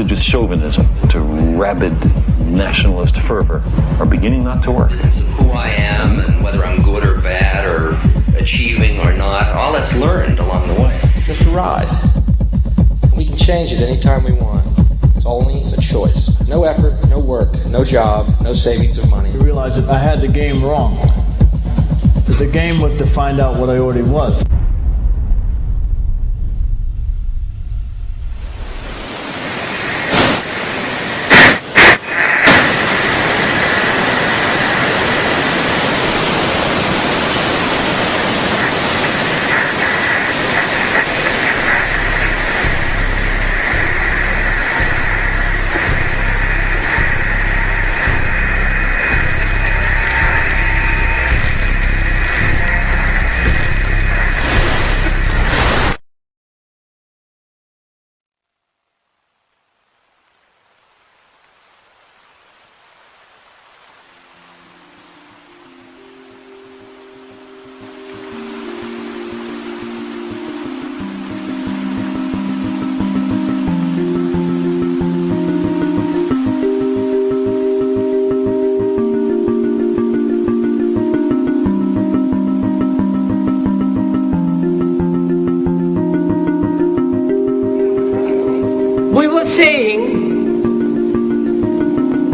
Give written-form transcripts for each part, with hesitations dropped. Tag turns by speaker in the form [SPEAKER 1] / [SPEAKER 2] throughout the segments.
[SPEAKER 1] religious chauvinism to rabid nationalist fervor are beginning not to work.
[SPEAKER 2] This is who I am and whether I'm good or bad or achieving or not, all that's learned along the way.
[SPEAKER 3] Just a ride. We can change it anytime we want. It's only a choice. No effort, no work, no job, no savings of money.
[SPEAKER 4] I realized that I had the game wrong. That the game was to find out what I already was.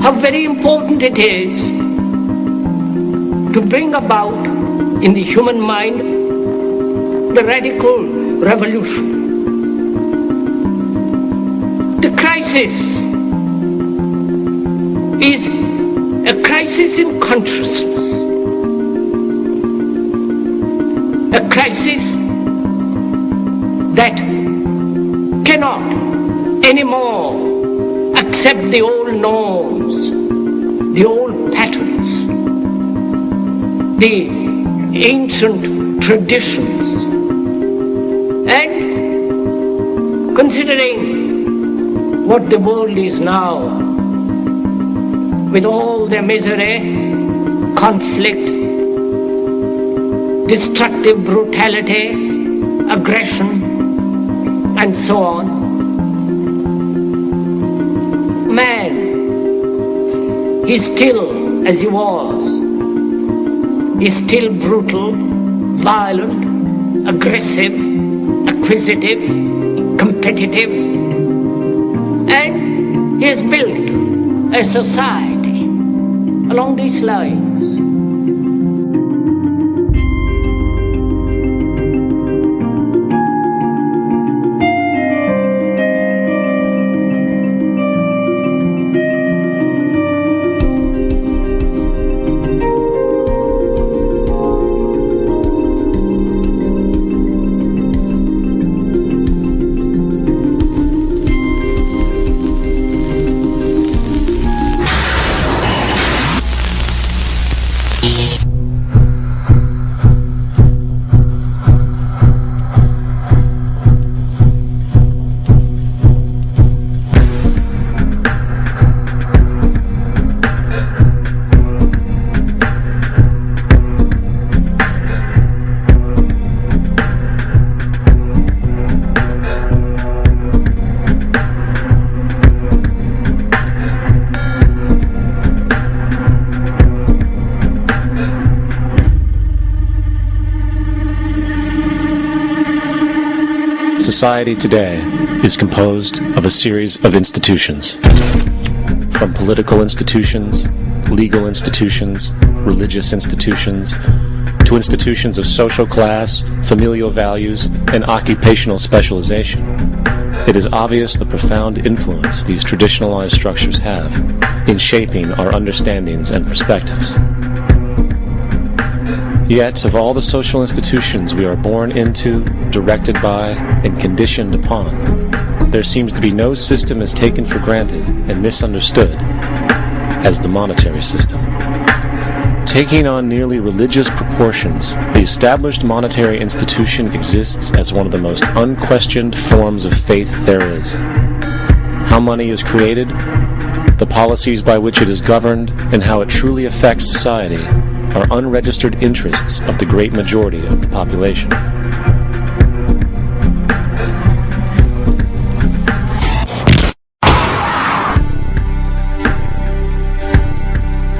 [SPEAKER 5] How very important it is to bring about in the human mind the radical revolution. The crisis is a crisis in consciousness, a crisis that cannot anymore accept the old norms, the old patterns, the ancient traditions. And considering what the world is now, with all their misery, conflict, destructive brutality, aggression, and so on, man is still as he was. He's still brutal, violent, aggressive, acquisitive, competitive, and he has built a society along these lines.
[SPEAKER 6] Society today is composed of a series of institutions. From political institutions, legal institutions, religious institutions, to institutions of social class, familial values, and occupational specialization. It is obvious the profound influence these traditionalized structures have in shaping our understandings and perspectives. Yet, of all the social institutions we are born into, directed by, and conditioned upon, there seems to be no system as taken for granted and misunderstood as the monetary system. Taking on nearly religious proportions, the established monetary institution exists as one of the most unquestioned forms of faith there is. How money is created, the policies by which it is governed, and how it truly affects society are unregistered interests of the great majority of the population.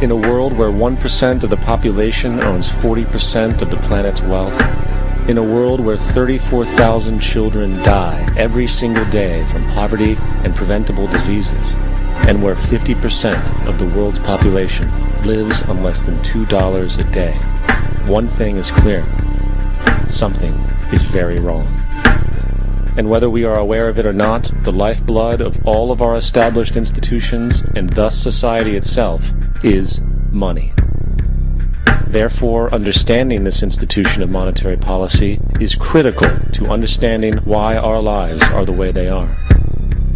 [SPEAKER 6] In a world where 1% of the population owns 40% of the planet's wealth, in a world where 34,000 children die every single day from poverty and preventable diseases, and where 50% of the world's population lives on less than $2 a day, one thing is clear: something is very wrong. And whether we are aware of it or not, the lifeblood of all of our established institutions, and thus society itself, is money. Therefore, understanding this institution of monetary policy is critical to understanding why our lives are the way they are.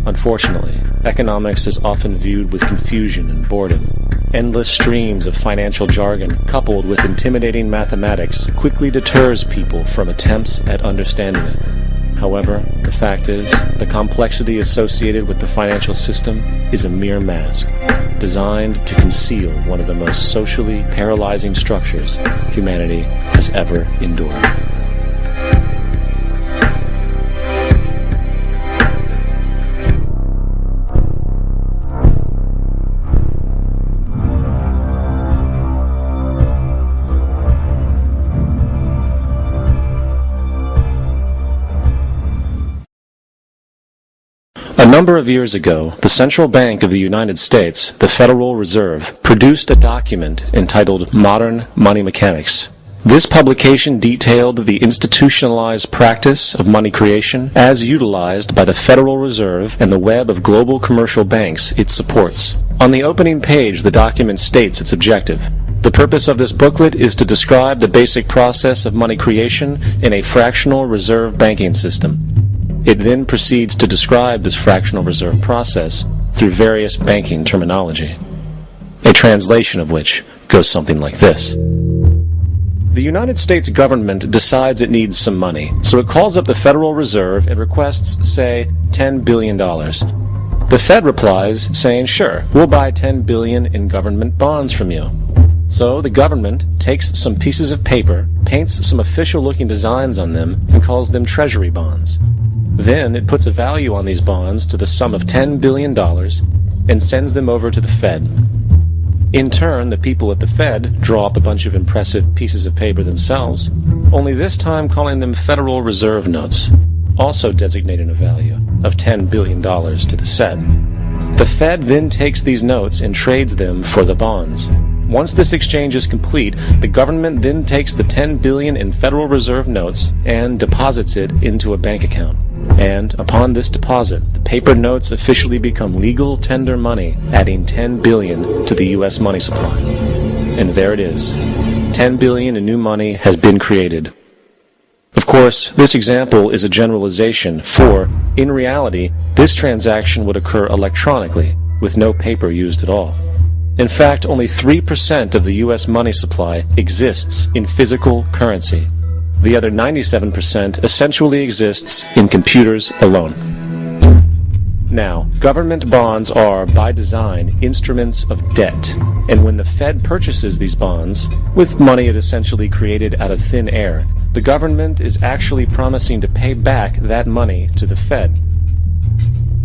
[SPEAKER 6] Unfortunately, economics is often viewed with confusion and boredom. Endless streams of financial jargon, coupled with intimidating mathematics, quickly deters people from attempts at understanding it. However, the fact is, the complexity associated with the financial system is a mere mask, designed to conceal one of the most socially paralyzing structures humanity has ever endured. A number of years ago, the Central Bank of the United States, the Federal Reserve, produced a document entitled Modern Money Mechanics. This publication detailed the institutionalized practice of money creation as utilized by the Federal Reserve and the web of global commercial banks it supports. On the opening page, the document states its objective. The purpose of this booklet is to describe the basic process of money creation in a fractional reserve banking system. It then proceeds to describe this fractional reserve process through various banking terminology, a translation of which goes something like this. The United States government decides it needs some money, so it calls up the Federal Reserve and requests, say, $10 billion. The Fed replies, saying, sure, we'll buy $10 billion in government bonds from you. So the government takes some pieces of paper, paints some official-looking designs on them, and calls them treasury bonds. Then it puts a value on these bonds to the sum of $10 billion and sends them over to the Fed. In turn, the people at the Fed draw up a bunch of impressive pieces of paper themselves, only this time calling them Federal Reserve notes, also designating a value of $10 billion to the Fed. The Fed then takes these notes and trades them for the bonds. Once this exchange is complete, the government then takes the $10 billion in Federal Reserve notes and deposits it into a bank account. And upon this deposit, the paper notes officially become legal tender money, adding $10 billion to the U.S. money supply. And there it is. $10 billion in new money has been created. Of course, this example is a generalization, for, in reality, this transaction would occur electronically, with no paper used at all. In fact, only 3% of the U.S. money supply exists in physical currency. The other 97% essentially exists in computers alone. Now, government bonds are, by design, instruments of debt, and when the Fed purchases these bonds, with money it essentially created out of thin air, the government is actually promising to pay back that money to the Fed.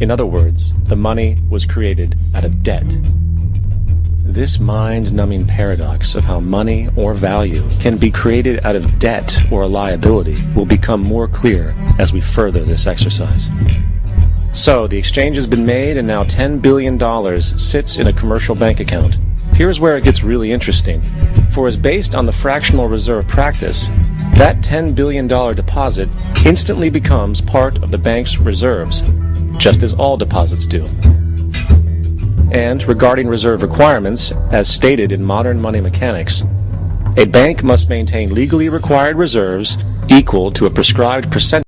[SPEAKER 6] In other words, the money was created out of debt. This mind-numbing paradox of how money or value can be created out of debt or a liability will become more clear as we further this exercise. So, the exchange has been made and now $10 billion sits in a commercial bank account. Here's where it gets really interesting. For as based on the fractional reserve practice, that $10 billion deposit instantly becomes part of the bank's reserves, just as all deposits do. And regarding reserve requirements, as stated in modern money mechanics, a bank must maintain legally required reserves equal to a prescribed percentage